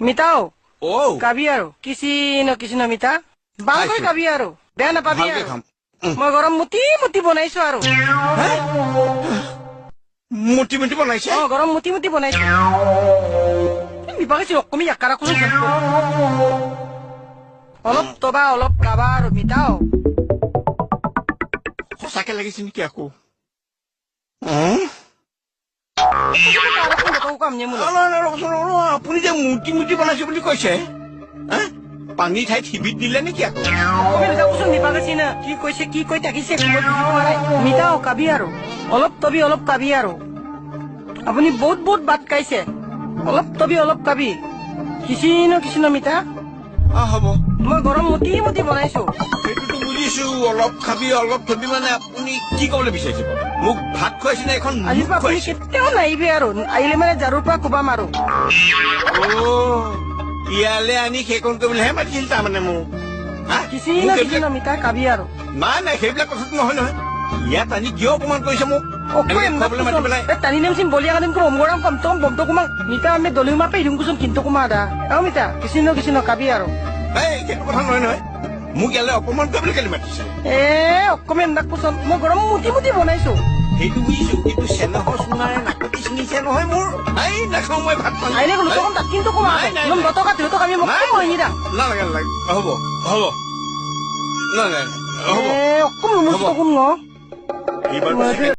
মিতাও ও কাবি আৰু কিচিন মিতা বালকৈ কাবি আৰু বেয়া নাপাবি ভালকে আৰু খাম মই গৰম মুটি মুটি বনাইছো আৰু মুটি মুটি বনাইছে গৰম মুটি মুটি বনাইছো বিপাকে অকমি একাৰা কোনো অলপ তবা অলপ কাবা আৰু মিতাও সঁচাকে লাগিছে নেকি আকৌ আপুনি যে মুটি মুটি বনাইছে বুলি কৈছে পানী ঠাইত শিবিত দিলে নেকি আকৌ কি কৈছে কি কৈ থাকিছে মিতাও কাবি আৰু অলপ তবি অলপ কাবি আৰু আপুনি বহুত বহুত বাট কাইছে অলপ তবি অলপ কাবি কিচিন মিতা হ'ব মই গৰম মুটি মুটি বনাইছো সেইটোতো বুজিছো অলপ খাবি অলপ থবি মানে আপুনি কি কবলৈ বিচাৰিছে মোক ভাত খুৱাইছে নে এখন আজিৰ পৰা আপুনি কেতিয়াও নাহিবি আৰু আহিলে মানে জাৰুৰ পৰা কোবাম আৰু ইয়ালে আনি সেইকণ কৰিবলৈহে মাতিছিল তাৰমানে মোক কিচিন মিতা কাবি আৰু নাই নাই সেইবিলাক কথাটো নহয় নহয় ইয়াত আনি কিয় অপমান কৰিছে মোক খুৱাবলৈ মাতি পেলাই টানি নামচিম বলিয়া কাদিম কো অমগৰাম কম তম বমটো কুমাং মিতা আমি দলিমা পে হিদুম কুচোন কিন্তু কুমা দা মিতা কিচিন কাবি আৰু সেইটো কথা নহয় নহয় মোক ইয়ালে অপমান কৰিবলৈ কেলে মাতিছে অকমেন নাক কুচোন মই গৰম মুটি মুটি বনাইছো সেইটো বুজিছো কিন্তু চেনেহৰ চুঙাৰে নাকতি ছিঙিছে নহয় মোৰ নাখাওঁ মই ভাত পানী আহিলে গলো তখন তাত কিন্তু কুমা বটকা তিহঁতক আমি মোক কমি দা নালাগে নালাগে হ'ব হ'ব নালাগে হ'ব অকম নুমুচ তখন ন এইবাৰ